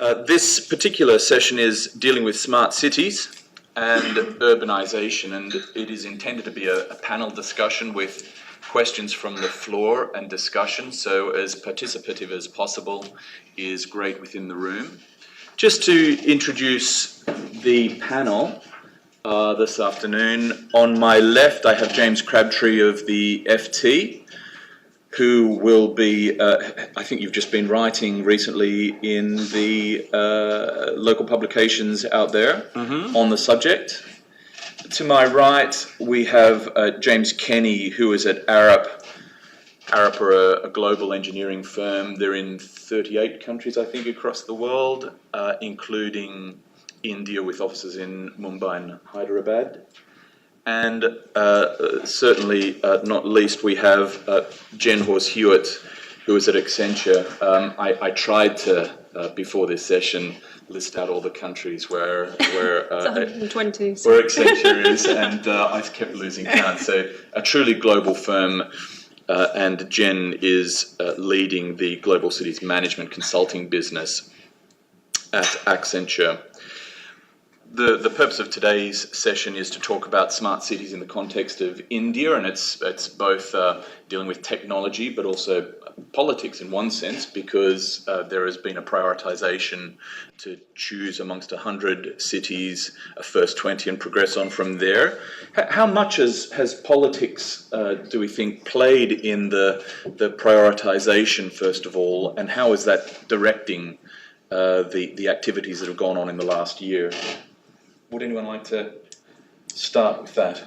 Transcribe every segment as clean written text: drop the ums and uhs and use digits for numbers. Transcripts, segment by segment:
This particular session is dealing with smart cities and urbanisation, and it is intended to be a panel discussion with questions from the floor and discussion, so as participative as possible is great within the room. Just to introduce the panel this afternoon, on my left I have James Crabtree of the FT, who will be, I think you've just been writing recently in the local publications out there on the subject. To my right, we have James Kenny, who is at ARUP. ARUP are a global engineering firm. They're in 38 countries, I think, across the world, including India, with offices in Mumbai and Hyderabad. And certainly not least, we have Jen Hawes-Hewitt, who is at Accenture. I tried to, before this session, list out all the countries where 120. Where Accenture is, and I kept losing count. So a truly global firm, and Jen is leading the Global Cities Management Consulting business at Accenture. The purpose of today's session is to talk about smart cities in the context of India, and it's both dealing with technology but also politics in one sense, because there has been a prioritisation to choose amongst 100 cities, a first 20, and progress on from there. How much has politics, do we think, played in the prioritisation, first of all, and how is that directing the activities that have gone on in the last year? Would anyone like to start with that?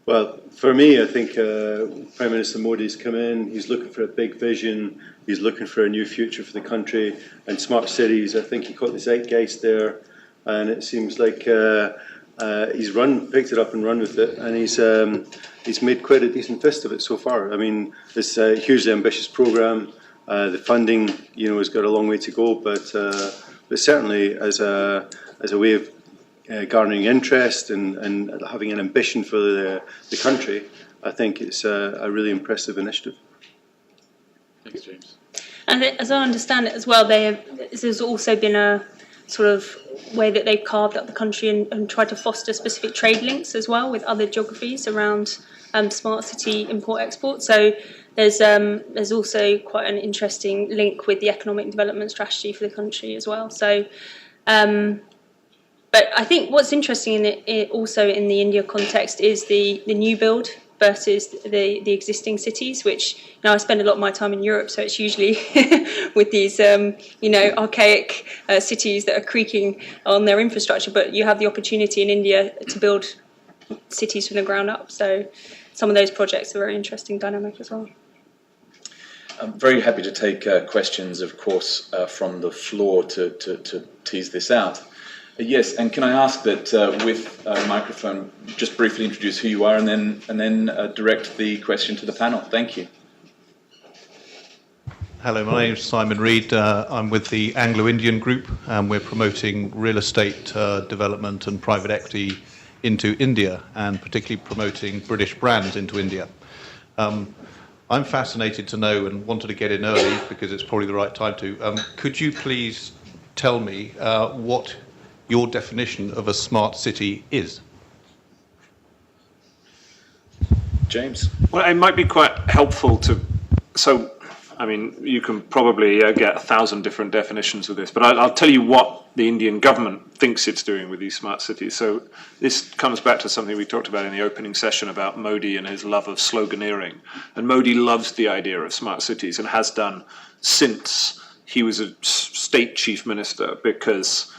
Well, for me, I think Prime Minister Modi's come in, he's looking for a big vision, he's looking for a new future for the country, and smart cities, I think he caught the zeitgeist there, and it seems like he's picked it up and run with it, and he's made quite a decent fist of it so far. I mean, it's a hugely ambitious programme, the funding, has got a long way to go, but certainly as a way of garnering interest and having an ambition for the country, I think it's a really impressive initiative. Thanks, James. And as I understand it as well, there's also been a sort of way that they've carved up the country and tried to foster specific trade links as well with other geographies around smart city import-export. So there's also quite an interesting link with the economic development strategy for the country as well. So. But I think what's interesting also in the India context is the new build versus the existing cities, which I spend a lot of my time in Europe, so it's usually with these archaic cities that are creaking on their infrastructure. But you have the opportunity in India to build cities from the ground up. So some of those projects are very interesting dynamic as well. I'm very happy to take questions, of course, from the floor to tease this out. Yes, and can I ask that with a microphone, just briefly introduce who you are and then direct the question to the panel. Thank you. Hello, my name is Simon Reed. I'm with the Anglo-Indian Group, and we're promoting real estate development and private equity into India, and particularly promoting British brands into India. I'm fascinated to know and wanted to get in early because it's probably the right time to. Could you please tell me what your definition of a smart city is? James? Well, it might be quite helpful to, you can probably get 1,000 different definitions of this, but I'll tell you what the Indian government thinks it's doing with these smart cities. So this comes back to something we talked about in the opening session about Modi and his love of sloganeering. And Modi loves the idea of smart cities and has done since he was a state chief minister, because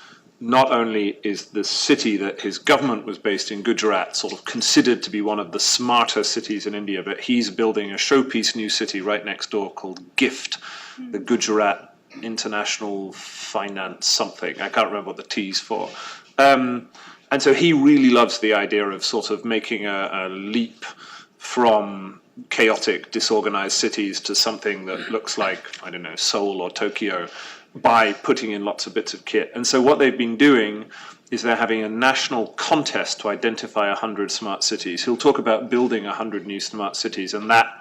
not only is the city that his government was based in, Gujarat, sort of considered to be one of the smarter cities in India, but he's building a showpiece new city right next door called GIFT, the Gujarat International Finance something. I can't remember what the T's for. And so he really loves the idea of sort of making a leap from chaotic, disorganized cities to something that looks like, I don't know, Seoul or Tokyo, by putting in lots of bits of kit. And so what they've been doing is they're having a national contest to identify 100 smart cities. He'll talk about building 100 new smart cities, and that,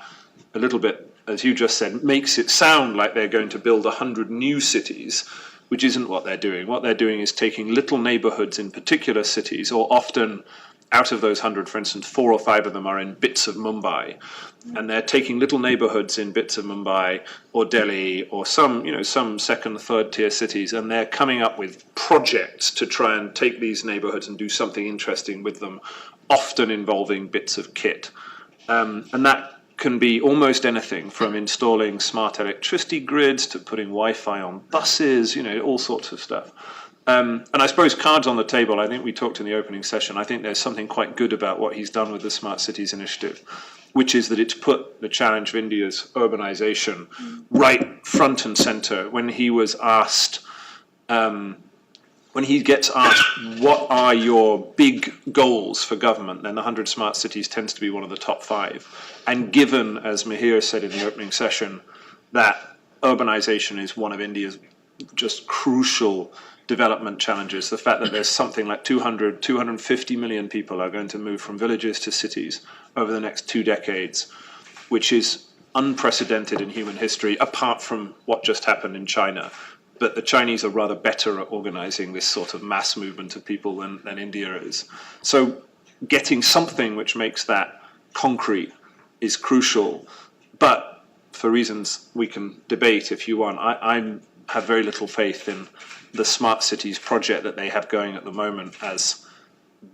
a little bit, as you just said, makes it sound like they're going to build 100 new cities. which isn't what they're doing. What they're doing is taking little neighborhoods in particular cities, or often out of those 100, for instance, 4 or 5 of them are in bits of Mumbai, and they're taking little neighborhoods in bits of Mumbai or Delhi or some second, third tier cities, and they're coming up with projects to try and take these neighborhoods and do something interesting with them, often involving bits of kit. And that can be almost anything from installing smart electricity grids to putting Wi-Fi on buses, all sorts of stuff. And I suppose cards on the table, I think we talked in the opening session, I think there's something quite good about what he's done with the Smart Cities Initiative, which is that it's put the challenge of India's urbanisation right front and centre. When he was asked, when he gets asked, what are your big goals for government, then the 100 Smart Cities tends to be one of the top 5. And given, as Mihir said in the opening session, that urbanisation is one of India's just crucial development challenges, the fact that there's something like 250 million people are going to move from villages to cities over the next 2 decades, which is unprecedented in human history, apart from what just happened in China. But the Chinese are rather better at organising this sort of mass movement of people than India is. So getting something which makes that concrete is crucial. But for reasons we can debate if you want, I have very little faith in the Smart Cities project that they have going at the moment as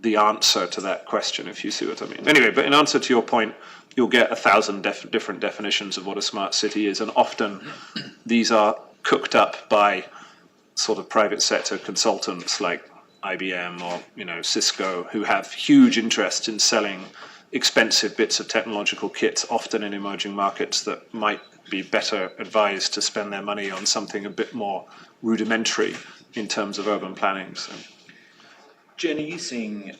the answer to that question, if you see what I mean. Anyway, but in answer to your point, you'll get 1,000 different definitions of what a smart city is, and often these are cooked up by sort of private sector consultants like IBM or Cisco, who have huge interest in selling expensive bits of technological kits, often in emerging markets that might be better advised to spend their money on something a bit more rudimentary in terms of urban planning. So. Jen, are you seeing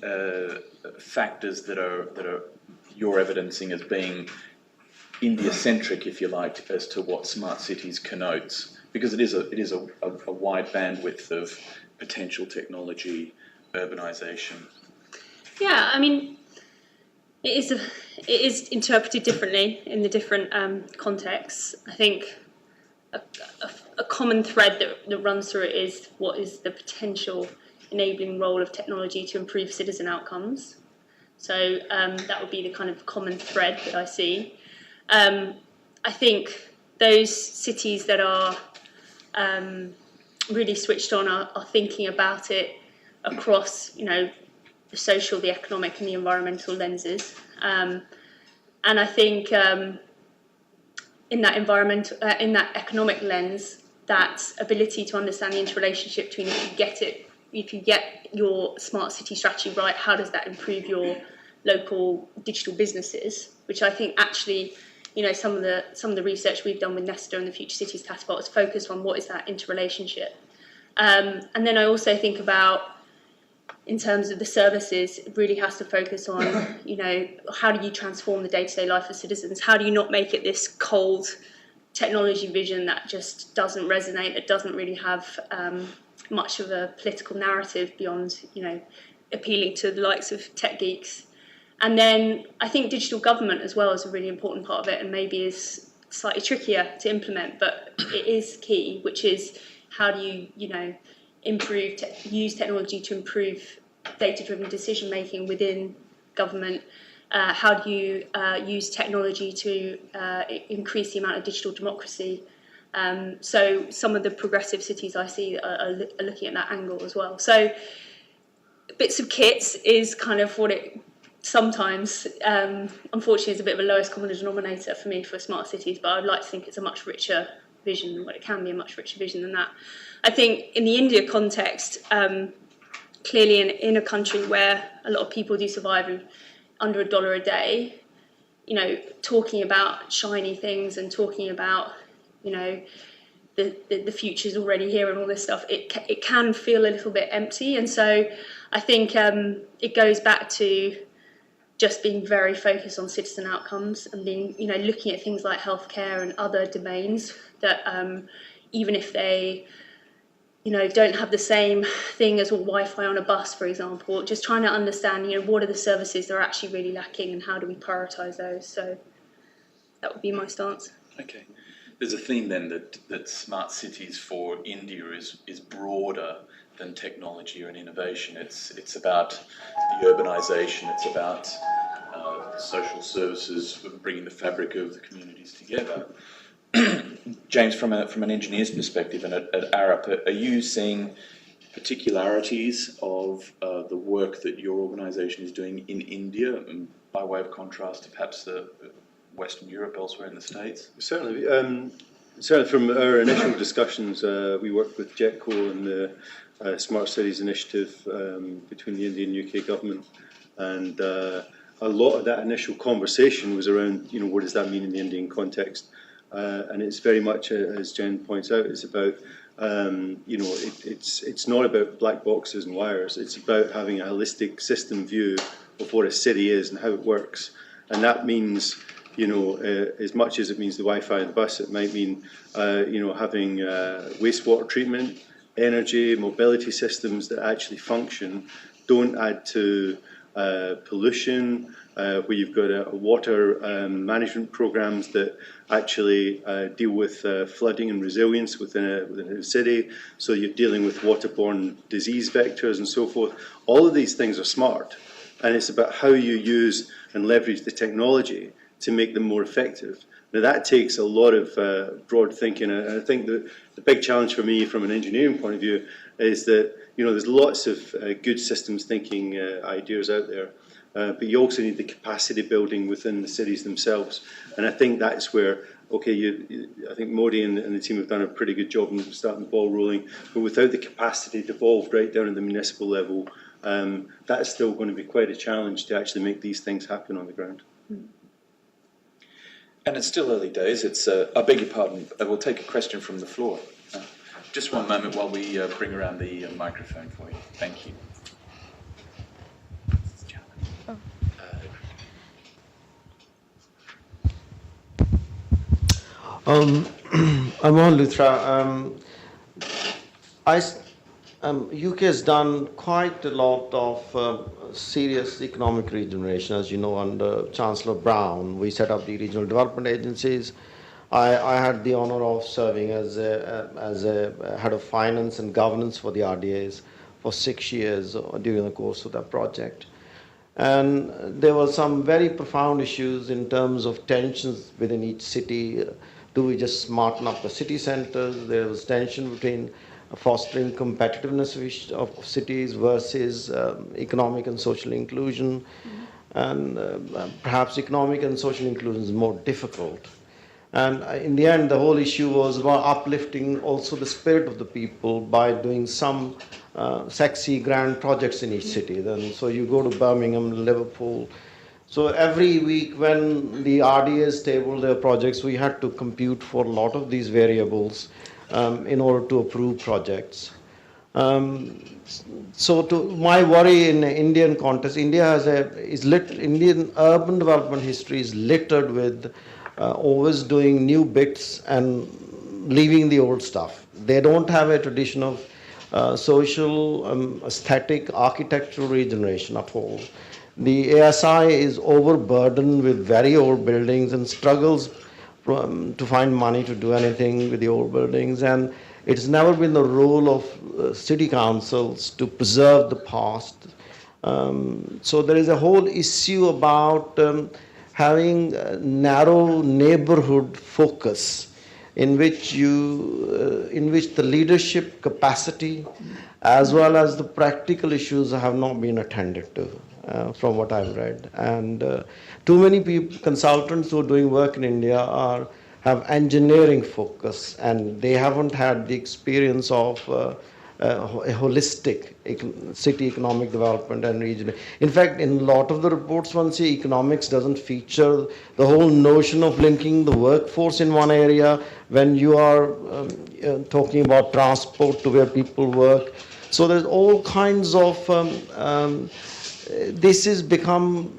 factors that are you're evidencing as being India-centric, if you like, as to what smart cities connotes? Because it is a wide bandwidth of potential technology, urbanisation. Yeah, I mean, it is interpreted differently in the different contexts. I think a common thread that runs through it is what is the potential enabling role of technology to improve citizen outcomes. So that would be the kind of common thread that I see. I think those cities that are really switched on are thinking about it across, the social, the economic, and the environmental lenses. And I think in that economic lens, that ability to understand the interrelationship between if you get your smart city strategy right, how does that improve your local digital businesses? Which I think actually, some of the research we've done with Nesta and the Future Cities Task Force is focused on what is that interrelationship. And then I also think about, in terms of the services, it really has to focus on, how do you transform the day-to-day life of citizens? How do you not make it this cold technology vision that just doesn't resonate, that doesn't really have much of a political narrative beyond, appealing to the likes of tech geeks? And then I think digital government as well is a really important part of it, and maybe is slightly trickier to implement, but it is key, which is how do you, use technology to improve data-driven decision-making within government? How do you use technology to increase the amount of digital democracy? So some of the progressive cities I see are looking at that angle as well. So bits of kits is kind of what it sometimes, unfortunately, is a bit of a lowest common denominator for me for smart cities, but I'd like to think it's a much richer vision, well, it can be a much richer vision than that. I think in the India context, clearly in a country where a lot of people do survive under $1 a day, talking about shiny things and talking about, the future's already here and all this stuff, it can feel a little bit empty. And so I think it goes back to just being very focused on citizen outcomes and being, looking at things like healthcare and other domains that even if they, don't have the same thing as Wi-Fi on a bus, for example, just trying to understand, what are the services that are actually really lacking and how do we prioritise those? So that would be my stance. Okay. there's a theme then that smart cities for India is broader than technology or innovation. It's about the urbanisation. It's about social services, bringing the fabric of the communities together. James, from an engineer's perspective, and at ARUP, are you seeing particularities of the work that your organisation is doing in India, and by way of contrast to perhaps the Western Europe, elsewhere in the States? Certainly. Certainly from our initial discussions, we worked with JETCO and the Smart Cities Initiative between the Indian and UK government, and a lot of that initial conversation was around, what does that mean in the Indian context? And it's very much, as Jen points out, it's about, it's not about black boxes and wires. It's about having a holistic system view of what a city is and how it works. And that means, as much as it means the Wi-Fi in the bus, it might mean, having wastewater treatment, energy, mobility systems that actually function, don't add to pollution, where you've got water management programs that actually deal with flooding and resilience within a city. So you're dealing with waterborne disease vectors and so forth. All of these things are smart, and it's about how you use and leverage the technology to make them more effective. Now that takes a lot of broad thinking, and I think the big challenge for me from an engineering point of view is that there's lots of good systems thinking ideas out there, but you also need the capacity building within the cities themselves, and I think that's where, I think Modi and the team have done a pretty good job in starting the ball rolling, but without the capacity devolved right down at the municipal level, that's still going to be quite a challenge to actually make these things happen on the ground. And it's still early days. I beg your pardon, we'll take a question from the floor. Just one moment while we bring around the microphone for you. Thank you. I'm on Luthra. UK has done quite a lot of serious economic regeneration, as you know, under Chancellor Brown. We set up the regional development agencies. I had the honor of serving as a head of finance and governance for the RDAs for 6 years during the course of that project. And there were some very profound issues in terms of tensions within each city. Do we just smarten up the city centers? There was tension between fostering competitiveness of cities versus economic and social inclusion. And perhaps economic and social inclusion is more difficult. And in the end, the whole issue was about uplifting also the spirit of the people by doing some sexy, grand projects in each city. Then, so you go to Birmingham, Liverpool. So every week when the RDAs tabled their projects, we had to compute for a lot of these variables in order to approve projects. So to my worry in the Indian context, Indian urban development history is littered with always doing new bits and leaving the old stuff. They don't have a tradition of social, aesthetic, architectural regeneration at all. The ASI is overburdened with very old buildings and struggles to find money to do anything with the old buildings, and it's never been the role of city councils to preserve the past. So there is a whole issue about having a narrow neighborhood focus in which the leadership capacity as well as the practical issues have not been attended to. From what I've read, and too many people, consultants who are doing work in India have engineering focus, and they haven't had the experience of a holistic city economic development and region. In fact, in a lot of the reports, one see economics doesn't feature the whole notion of linking the workforce in one area when you are talking about transport to where people work. So there's all kinds of this has become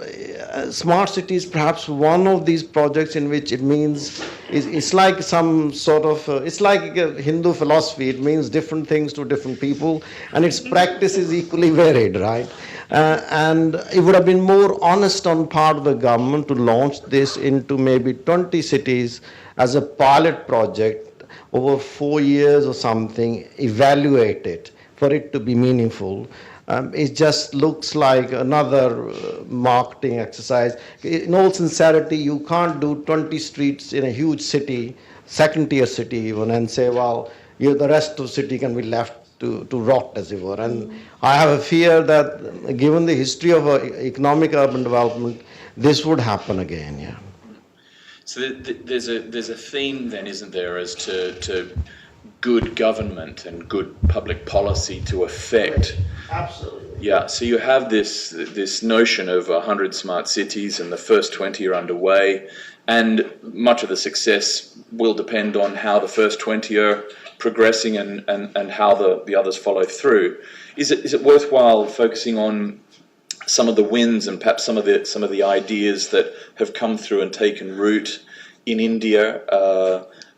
smart cities, perhaps one of these projects in which it means it's like some sort of it's like a Hindu philosophy. It means different things to different people, and its practice is equally varied, right? And it would have been more honest on part of the government to launch this into maybe 20 cities as a pilot project over 4 years or something, evaluate it for it to be meaningful. It just looks like another marketing exercise. In all sincerity, you can't do 20 streets in a huge city, second-tier city even, and say, well, the rest of the city can be left to rot, as it were. And I have a fear that, given the history of economic urban development, this would happen again, yeah. So there's a theme then, isn't there, as to good government and good public policy to affect. Absolutely. Yeah, so you have this notion of 100 smart cities, and the first 20 are underway, and much of the success will depend on how the first 20 are progressing and how the others follow through. Is it worthwhile focusing on some of the wins and perhaps some of the ideas that have come through and taken root in India,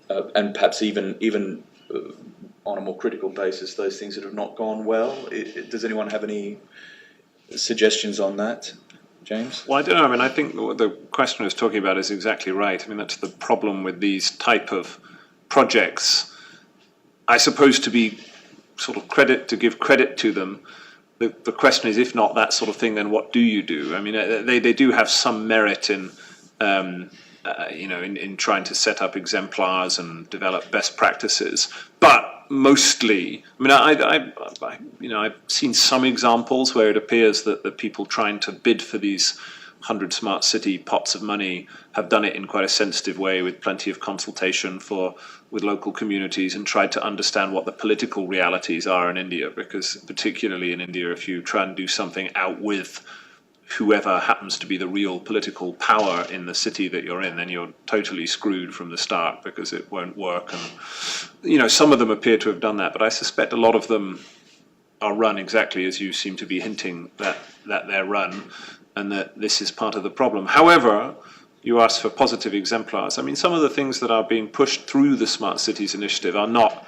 and perhaps even on a more critical basis, those things that have not gone well? Does anyone have any suggestions on that, James? Well, I don't know. I mean, I think what the questioner is talking about is exactly right. I mean, that's the problem with these type of projects. I suppose to be sort of to give credit to them, the question is, if not that sort of thing, then what do you do? I mean, they do have some merit in, in trying to set up exemplars and develop best practices, but mostly, I mean, I've seen some examples where it appears that the people trying to bid for these 100 smart city pots of money have done it in quite a sensitive way, with plenty of consultation with local communities, and tried to understand what the political realities are in India, because particularly in India, if you try and do something out with whoever happens to be the real political power in the city that you're in, then you're totally screwed from the start, because it won't work. And some of them appear to have done that, but I suspect a lot of them are run exactly as you seem to be hinting that they're run, and that this is part of the problem. However, you asked for positive exemplars. I mean, some of the things that are being pushed through the Smart Cities initiative are not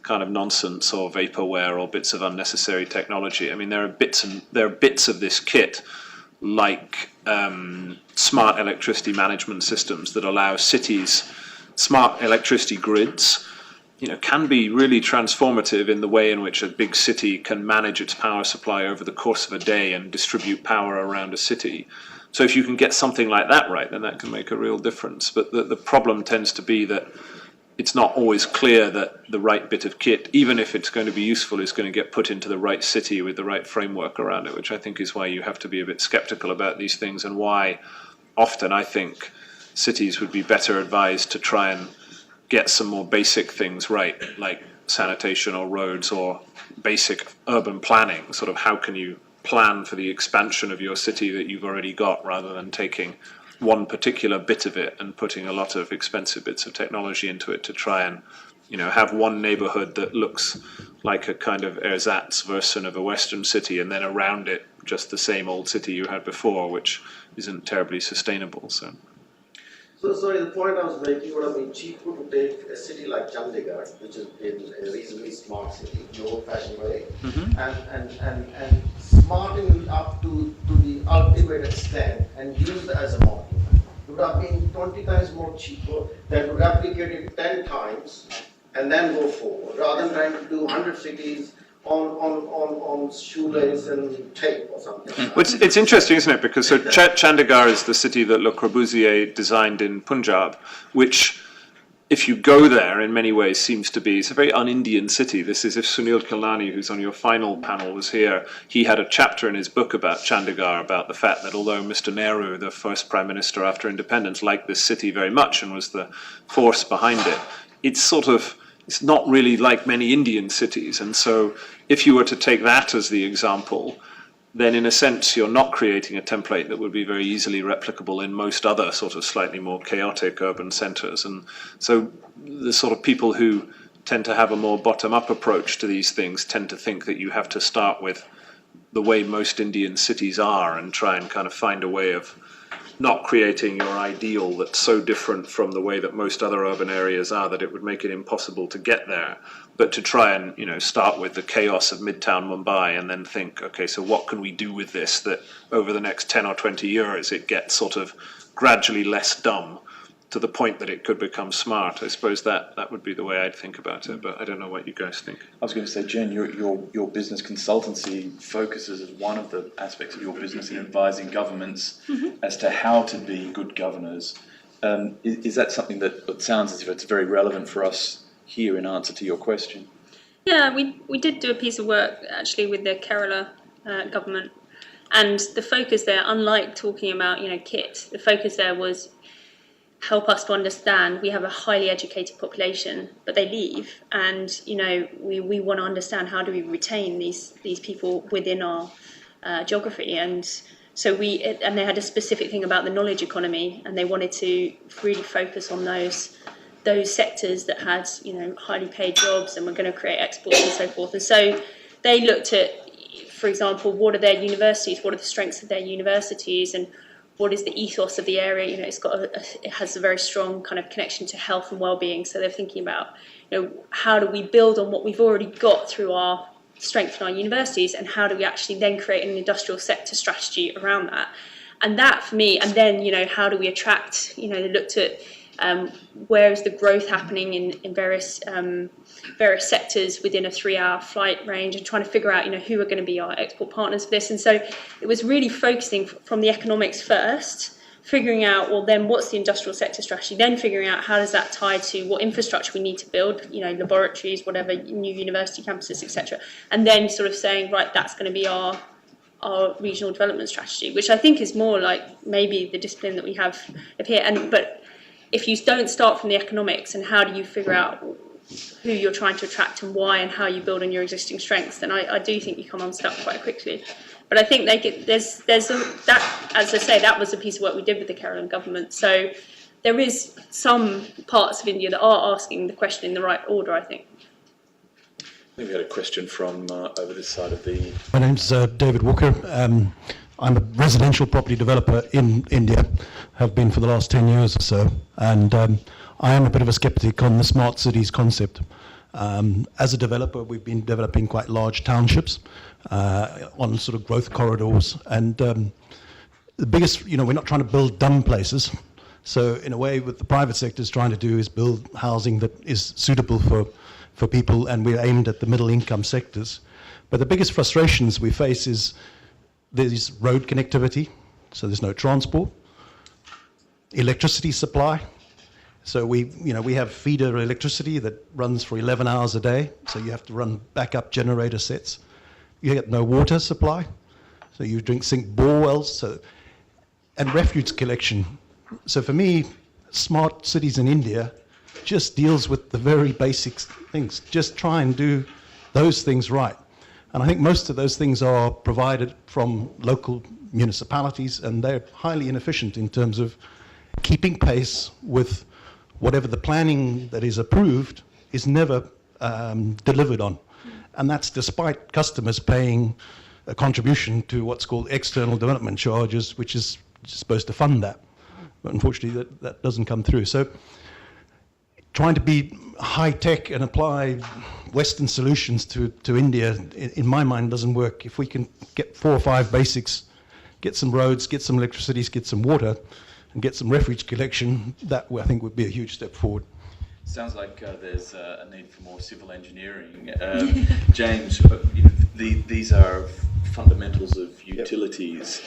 kind of nonsense or vaporware or bits of unnecessary technology. I mean, there are bits of this kit, like smart electricity management systems that allow cities, smart electricity grids, can be really transformative in the way in which a big city can manage its power supply over the course of a day and distribute power around a city. So if you can get something like that right, then that can make a real difference. But the problem tends to be that it's not always clear that the right bit of kit, even if it's going to be useful, is going to get put into the right city with the right framework around it, which I think is why you have to be a bit skeptical about these things, and why often I think cities would be better advised to try and get some more basic things right, like sanitation or roads or basic urban planning. Sort of how can you plan for the expansion of your city that you've already got, rather than taking one particular bit of it and putting a lot of expensive bits of technology into it to try and have one neighborhood that looks like a kind of ersatz version of a Western city, and then around it just the same old city you had before, which isn't terribly sustainable. So sorry, the point I was making would have been cheaper to take a city like Chandigarh, which is a reasonably smart city, the old-fashioned way, and smarten it up to the ultimate extent and use it as a model. It would have been 20 times more cheaper than to replicate it 10 times and then go forward, rather than trying to do 100 cities on shoelace and tape or something. Well, it's interesting, isn't it? Because Chandigarh is the city that Le Corbusier designed in Punjab, which, if you go there, in many ways seems to be, it's a very un-Indian city. This is, if Sunil Killarney, who's on your final panel, was here, he had a chapter in his book about Chandigarh, about the fact that although Mr. Nehru, the first prime minister after independence, liked this city very much and was the force behind it, it's not really like many Indian cities. And so if you were to take that as the example, then in a sense you're not creating a template that would be very easily replicable in most other sort of slightly more chaotic urban centres. And so the sort of people who tend to have a more bottom-up approach to these things tend to think that you have to start with the way most Indian cities are and try and kind of find a way of not creating your ideal that's so different from the way that most other urban areas are that it would make it impossible to get there, but to try and, you know, start with the chaos of Midtown Mumbai and then think, okay, so what can we do with this that over the next 10 or 20 years it gets sort of gradually less dumb to the point that it could become smart. I suppose that would be the way I'd think about it, but I don't know what you guys think. I was going to say, Jen, your business consultancy focuses as one of the aspects of your business in advising governments as to how to be good governors. Is that something that it sounds as if it's very relevant for us here in answer to your question? Yeah, we did do a piece of work actually with the Kerala government, and the focus there, unlike talking about, you know, kit, the focus there was help us to understand we have a highly educated population, but they leave, and, you know, we want to understand how do we retain these people within our geography. And so they had a specific thing about the knowledge economy, and they wanted to really focus on those sectors that had, you know, highly paid jobs and were going to create exports and so forth. And so they looked at, for example, what are their universities, what are the strengths of their universities, and what is the ethos of the area. You know, it has a very strong kind of connection to health and well-being. So they're thinking about, you know, how do we build on what we've already got through our strength in our universities, and how do we actually then create an industrial sector strategy around that? And that for me, and then, you know, how do we attract, you know, they looked at where is the growth happening in various sectors within a 3-hour flight range, and trying to figure out, you know, who are going to be our export partners for this. And so it was really focusing from the economics first, figuring out, well, then what's the industrial sector strategy, then figuring out how does that tie to what infrastructure we need to build, you know, laboratories, whatever, new university campuses, etc. And then sort of saying, right, that's going to be our regional development strategy, which I think is more like maybe the discipline that we have up here. But if you don't start from the economics and how do you figure out who you're trying to attract and why, and how you build on your existing strengths, then I do think you come unstuck quite quickly. But I think there's that, as I say, that was a piece of work we did with the Kerala government. So there is some parts of India that are asking the question in the right order, I think. I think we had a question from over this side of the... My name's David Walker. I'm a residential property developer in India, have been for the last 10 years or so, and I am a bit of a skeptic on the smart cities concept. As a developer, we've been developing quite large townships on sort of growth corridors, and the biggest, you know, we're not trying to build dumb places. So in a way, what the private sector is trying to do is build housing that is suitable for people, and we're aimed at the middle income sectors. But the biggest frustrations we face is there's road connectivity, so there's no transport, electricity supply. So we have feeder electricity that runs for 11 hours a day, so you have to run backup generator sets. You get no water supply, so you sink bore wells, and refuse collection. So for me, smart cities in India just deals with the very basic things. Just try and do those things right. And I think most of those things are provided from local municipalities, and they're highly inefficient in terms of keeping pace with whatever the planning that is approved is never delivered on. And that's despite customers paying a contribution to what's called external development charges, which is supposed to fund that. But unfortunately, that doesn't come through. So trying to be high-tech and apply Western solutions to India, in my mind, doesn't work. If we can get 4 or 5 basics, get some roads, get some electricity, get some water, and get some refuge collection, that I think would be a huge step forward. Sounds like there's a need for more civil engineering. James, these are fundamentals of utilities,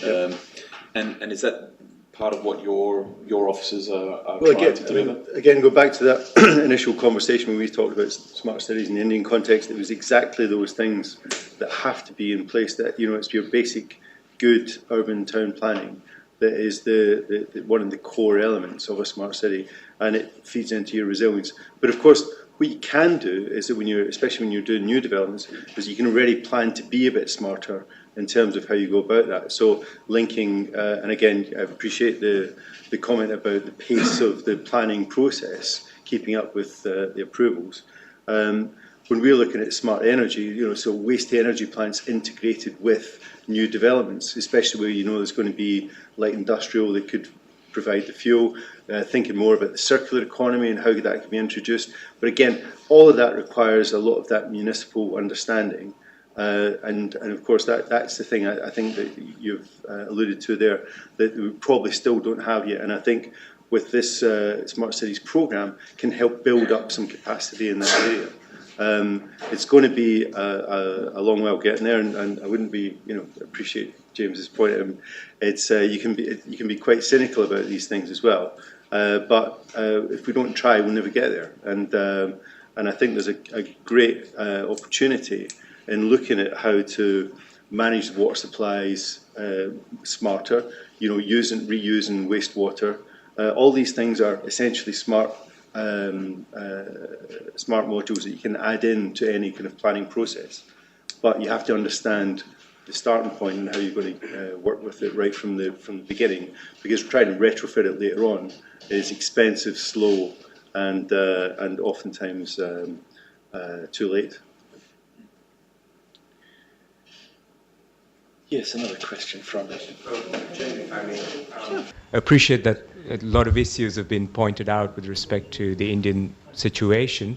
and is that part of what your officers are trying to deliver? Again, go back to that initial conversation when we talked about smart cities in the Indian context. It was exactly those things that have to be in place. That, you know, it's your basic good urban town planning that is the one of the core elements of a smart city, and it feeds into your resilience. But of course, what you can do is that especially when you're doing new developments, is you can already plan to be a bit smarter in terms of how you go about that. So linking, and again, I appreciate the comment about the pace of the planning process, keeping up with the approvals. when we're looking at smart energy, so waste energy plants integrated with new developments, especially where there's going to be light industrial that could provide the fuel, thinking more about the circular economy and how that can be introduced. But again, all of that requires a lot of that municipal understanding. And of course, that's the thing I think that you've alluded to there, that we probably still don't have yet. And I think with this Smart Cities programme can help build up some capacity in that area. It's going to be a long while getting there, and I wouldn't be, appreciate James's point. It's you can be quite cynical about these things as well. But if we don't try, we'll never get there. And I think there's a great opportunity in looking at how to manage the water supplies smarter. Reusing wastewater. All these things are essentially smart modules that you can add in to any kind of planning process, but you have to understand the starting point and how you're going to work with it right from the beginning, because trying to retrofit it later on is expensive, slow, and oftentimes too late. Yes, another question from I appreciate that a lot of issues have been pointed out with respect to the Indian situation,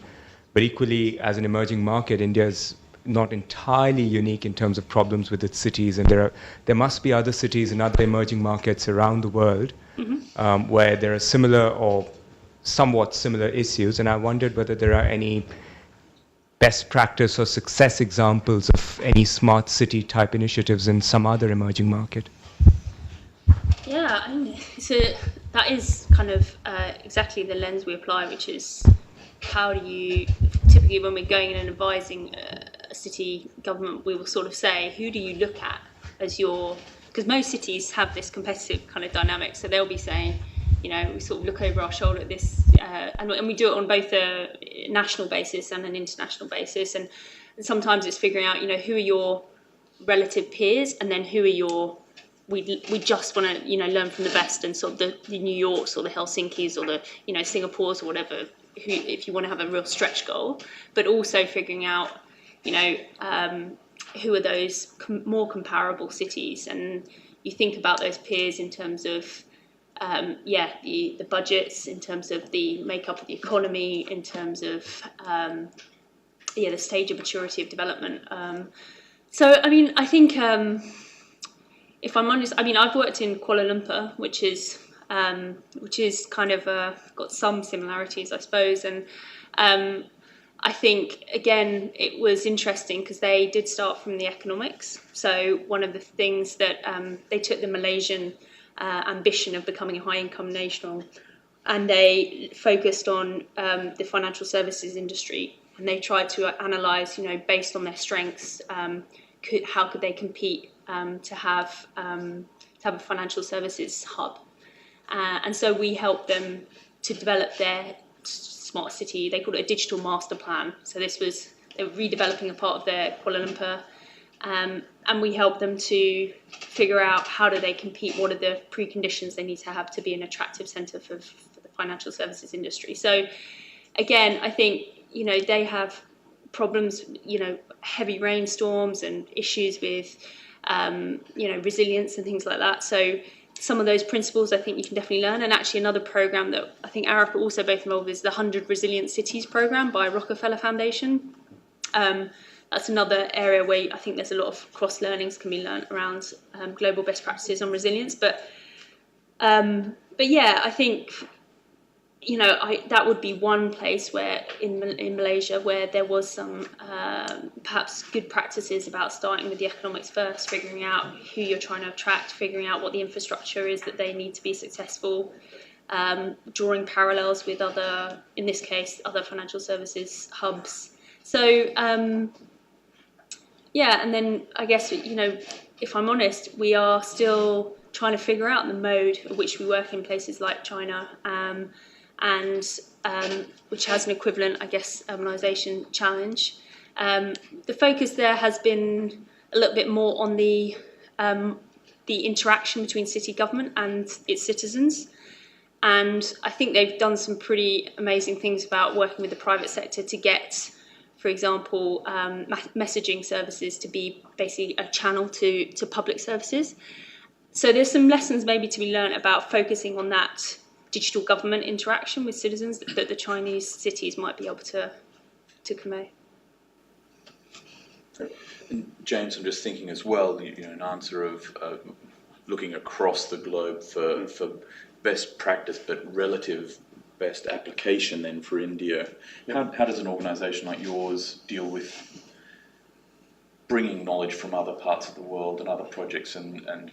but equally, as an emerging market, India is not entirely unique in terms of problems with its cities, and there must be other cities in other emerging markets around the world where there are similar or somewhat similar issues, and I wondered whether there are any best practice or success examples of any smart city type initiatives in some other emerging market. Yeah, so that is kind of exactly the lens we apply, which is how do you, typically when we're going in and advising a city government, we will sort of say, who do you look at as your, because most cities have this competitive kind of dynamic, so they'll be saying, we sort of look over our shoulder at this, and we do it on both a national basis and an international basis, and sometimes it's figuring out, who are your relative peers, and then who are your, we just want to, learn from the best, and sort of the New Yorks or the Helsinkis or the, Singapores or whatever, who, if you want to have a real stretch goal, but also figuring out, who are those more comparable cities, and you think about those peers in terms of the budgets, in terms of the makeup of the economy, in terms of the stage of maturity of development. So I think if I'm honest, I've worked in Kuala Lumpur, which is kind of got some similarities, I suppose, and I think again it was interesting because they did start from the economics. So one of the things that they took the Malaysian ambition of becoming a high-income nation, and they focused on the financial services industry, and they tried to analyse, based on their strengths, how could they compete to have a financial services hub, and so we helped them to develop their smart city. They called it a digital master plan. So they were redeveloping a part of their Kuala Lumpur. And we help them to figure out how do they compete, what are the preconditions they need to have to be an attractive centre for the financial services industry. So again, I think, they have problems, heavy rainstorms and issues with, resilience and things like that. So some of those principles I think you can definitely learn. And actually another programme that I think ARUP are also both involved is the 100 Resilient Cities programme by Rockefeller Foundation. That's another area where I think there's a lot of cross-learnings can be learned around global best practices on resilience. But yeah, I think, that would be one place where in Malaysia where there was some perhaps good practices about starting with the economics first, figuring out who you're trying to attract, figuring out what the infrastructure is that they need to be successful, drawing parallels with other, in this case, other financial services hubs. So, and then I guess, if I'm honest, we are still trying to figure out the mode of which we work in places like China, and which has an equivalent, I guess, urbanisation challenge. The focus there has been a little bit more on the interaction between city government and its citizens. And I think they've done some pretty amazing things about working with the private sector to get, for example, messaging services to be basically a channel to public services. So there's some lessons maybe to be learned about focusing on that digital government interaction with citizens that the Chinese cities might be able to convey. And James, I'm just thinking as well, an answer of looking across the globe for best practice, but relative best application then for India. How does an organisation like yours deal with bringing knowledge from other parts of the world and other projects and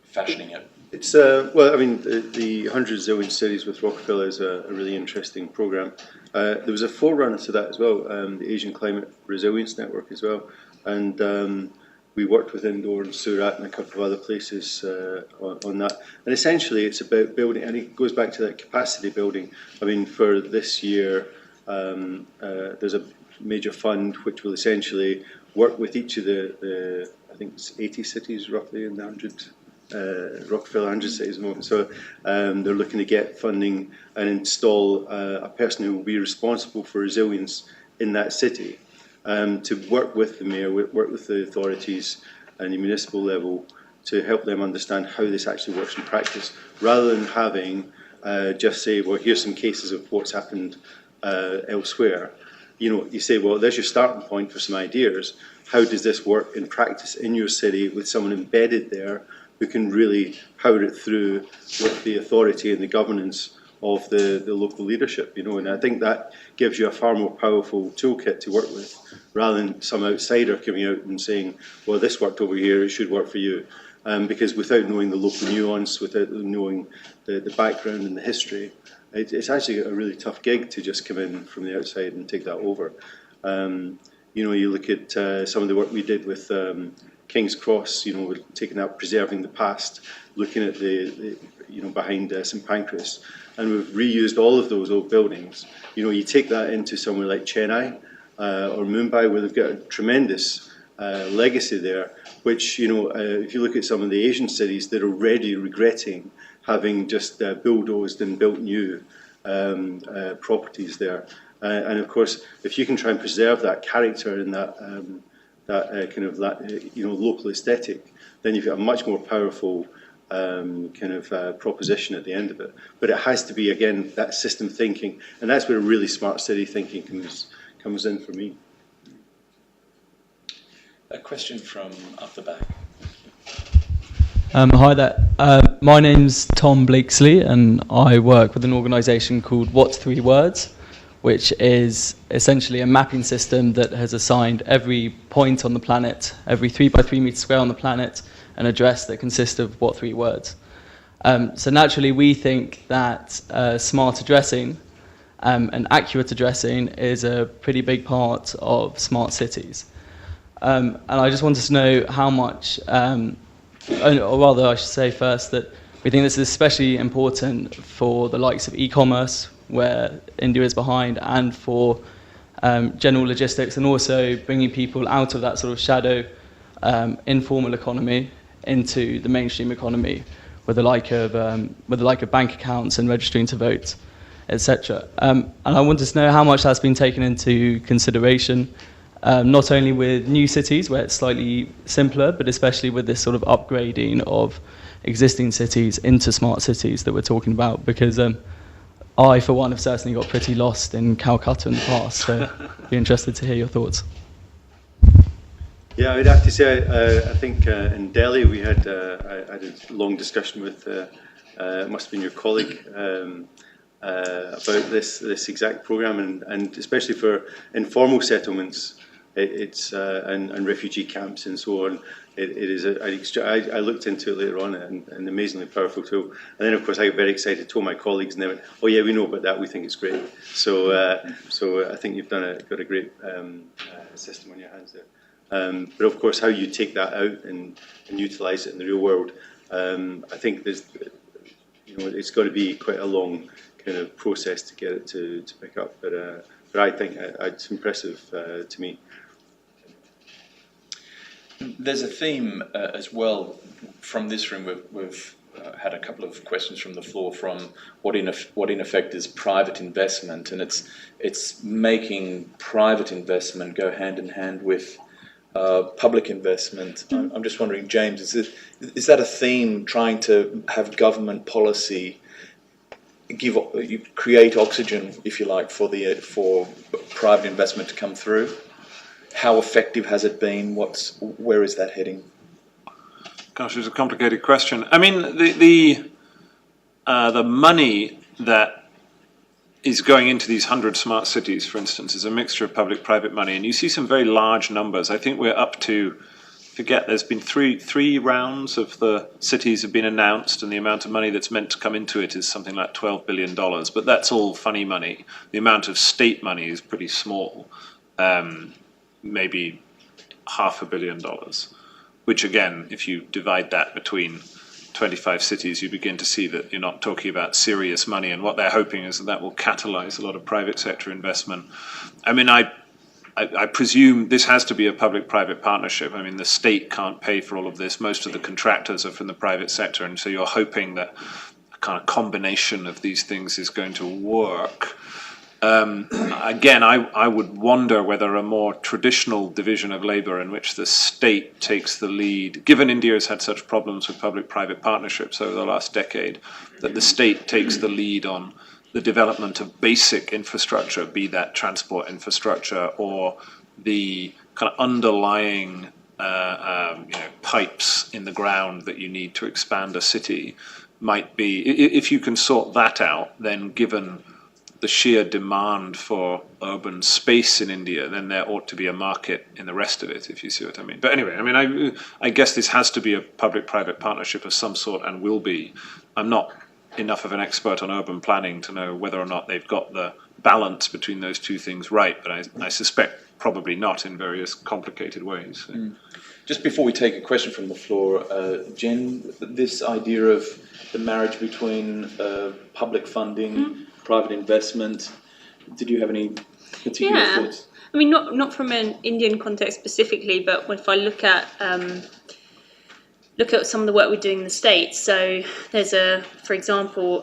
fashioning it? It's well, I mean, the 100 Resilient Cities with Rockefeller is a really interesting program. There was a forerunner to that as well, the Asian Climate Resilience Network as well, and we worked with Indore and Surat and a couple of other places on that. And essentially, it's about building, and it goes back to that capacity building. I mean, for this year, there's a major fund which will essentially work with each of the I think it's 80 cities roughly in the 100. Rockefeller 100 cities at the moment. So they're looking to get funding and install a person who will be responsible for resilience in that city to work with the mayor, work with the authorities and the municipal level to help them understand how this actually works in practice, rather than having just say, well, here's some cases of what's happened elsewhere. You say, well, there's your starting point for some ideas. How does this work in practice in your city with someone embedded there who can really power it through with the authority and the governance of the local leadership, and I think that gives you a far more powerful toolkit to work with, rather than some outsider coming out and saying, well, this worked over here, it should work for you. Because without knowing the local nuance, without knowing the background and the history, it's actually a really tough gig to just come in from the outside and take that over. You look at some of the work we did with King's Cross, we're taking out preserving the past, looking at the behind St Pancras, and we've reused all of those old buildings. You take that into somewhere like Chennai or Mumbai, where they've got a tremendous legacy there, which, if you look at some of the Asian cities, they're already regretting having just bulldozed and built new properties there. And of course, if you can try and preserve that character and that local aesthetic, then you've got a much more powerful proposition at the end of it. But it has to be, again, that system thinking, and that's where really smart city thinking comes in for me. A question from up the back. Hi there. My name's Tom Blakesley, and I work with an organisation called What's 3 Words, which is essentially a mapping system that has assigned every point on the planet, every 3 by 3 meters square on the planet, an address that consists of what 3 words. So naturally, we think that smart addressing and accurate addressing is a pretty big part of smart cities. And I just wanted to know how much, or rather I should say first that we think this is especially important for the likes of e-commerce, where India is behind, and for general logistics, and also bringing people out of that sort of shadow informal economy into the mainstream economy, with the like of bank accounts and registering to vote, etc. And I wanted to know how much that's been taken into consideration, not only with new cities where it's slightly simpler, but especially with this sort of upgrading of existing cities into smart cities that we're talking about, because I, for one, have certainly got pretty lost in Calcutta in the past, so I'd be interested to hear your thoughts. Yeah, I'd have to say, I think in Delhi we had I had a long discussion with, it must have been your colleague, about this exact programme, and especially for informal settlements, it's and refugee camps and so on. It is I looked into it later on, and an amazingly powerful tool. And then, of course, I got very excited, told my colleagues, and they went, "Oh yeah, we know about that. We think it's great." So I think you've got a great system on your hands there. But of course, how you take that out and utilise it in the real world, I think it's got to be quite a long kind of process to get it to pick up. But I think it's impressive to me. There's a theme as well from this room. We've had a couple of questions from the floor from what in effect is private investment, and it's making private investment go hand in hand with public investment. I'm just wondering, James, is that a theme, trying to have government policy create oxygen, if you like, for private investment to come through? How effective has it been? Where is that heading? Gosh, it's a complicated question. I mean, the money that is going into these 100 smart cities, for instance, is a mixture of public-private money, and you see some very large numbers. I think we're up to, there's been three rounds of the cities have been announced, and the amount of money that's meant to come into it is something like $12 billion, but that's all funny money. The amount of state money is pretty small, maybe $500 million, which again, if you divide that between 25 cities, you begin to see that you're not talking about serious money, and what they're hoping is that will catalyze a lot of private sector investment. I mean, I presume this has to be a public-private partnership. I mean, the state can't pay for all of this. Most of the contractors are from the private sector, and so you're hoping that a kind of combination of these things is going to work. Again, I would wonder whether a more traditional division of labour in which the state takes the lead, given India has had such problems with public-private partnerships over the last decade, that the state takes the lead on the development of basic infrastructure, be that transport infrastructure or the kind of underlying pipes in the ground that you need to expand a city, might be, if you can sort that out, then given the sheer demand for urban space in India, then there ought to be a market in the rest of it, if you see what I mean. But anyway, I mean, I guess this has to be a public-private partnership of some sort, and will be. I'm not enough of an expert on urban planning to know whether or not they've got the balance between those two things right, but I suspect probably not in various complicated ways. So. Just before we take a question from the floor, Jen, this idea of the marriage between public funding, private investment, did you have any particular thoughts? I mean, not from an Indian context specifically, but if I look at some of the work we're doing in the States, so there's for example,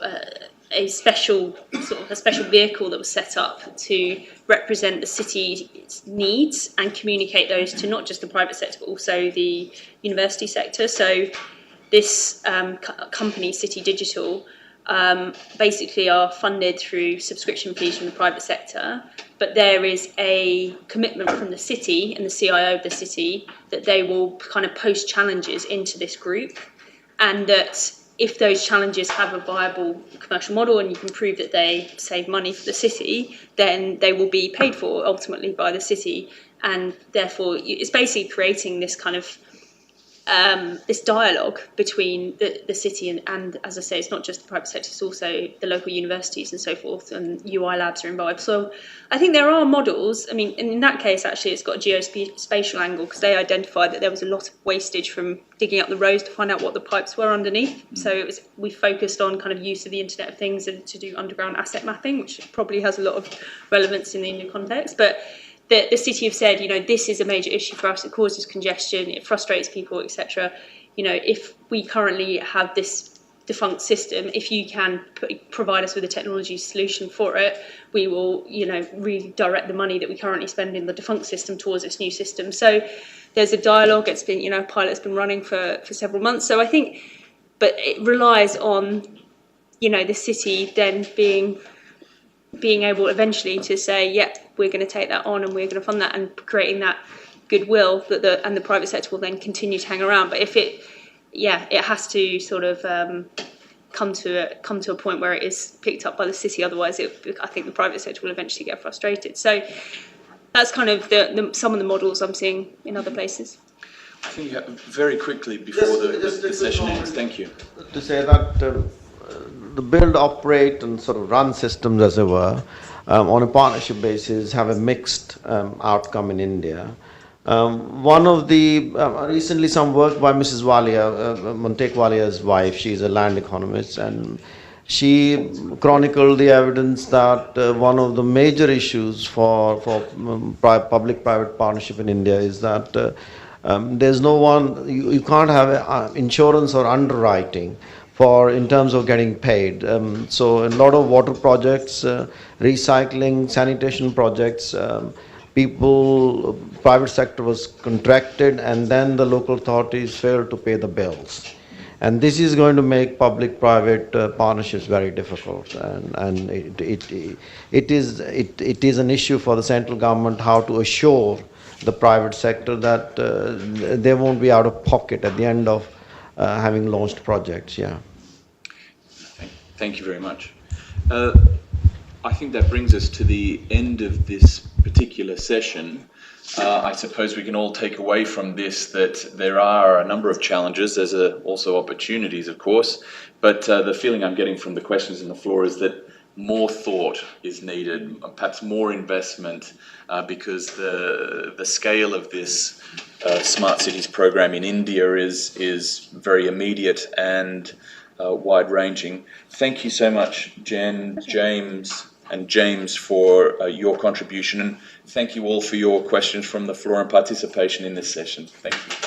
a special vehicle that was set up to represent the city's needs and communicate those to not just the private sector but also the university sector. So this company, City Digital, basically are funded through subscription fees from the private sector, but there is a commitment from the city and the CIO of the city that they will kind of post challenges into this group, and that if those challenges have a viable commercial model and you can prove that they save money for the city, then they will be paid for ultimately by the city, and therefore it's basically creating this kind of this dialogue between the city and, as I say, it's not just the private sector, it's also the local universities and so forth, and UI labs are involved. So I think there are models. I mean, in that case, actually, it's got a geospatial angle because they identified that there was a lot of wastage from digging up the roads to find out what the pipes were underneath. So we focused on kind of use of the Internet of Things and to do underground asset mapping, which probably has a lot of relevance in the Indian context. But the city have said, this is a major issue for us. It causes congestion, it frustrates people, etc. If we currently have this defunct system, if you can provide us with a technology solution for it, we will, really direct the money that we currently spend in the defunct system towards this new system. So there's a dialogue. It's been, a pilot's been running for several months. So I think, but it relies on, the city then being able eventually to say, we're going to take that on and we're going to fund that, and creating that goodwill that the private sector will then continue to hang around. But if it has to sort of come to a point where it is picked up by the city. Otherwise, I think the private sector will eventually get frustrated. So that's kind of some of the models I'm seeing in other places. I think very quickly before the session ends. Thank you. To say that the build, operate, and sort of run systems, as it were, on a partnership basis, have a mixed outcome in India. One of the recently some work by Mrs. Walia, Montek Walia's wife. She's a land economist, and she chronicled the evidence that one of the major issues for public-private partnership in India is that there's no one. You can't have insurance or underwriting for in terms of getting paid. So a lot of water projects, recycling, sanitation projects, private sector was contracted, and then the local authorities failed to pay the bills. And this is going to make public-private partnerships very difficult, and it is an issue for the central government how to assure the private sector that they won't be out of pocket at the end of having launched projects. Yeah. Thank you very much. I think that brings us to the end of this particular session. I suppose we can all take away from this that there are a number of challenges. There's also opportunities, of course, but the feeling I'm getting from the questions on the floor is that more thought is needed, perhaps more investment, because the scale of this Smart Cities program in India is very immediate and wide-ranging. Thank you so much, Jen, James, for your contribution, and thank you all for your questions from the floor and participation in this session. Thank you.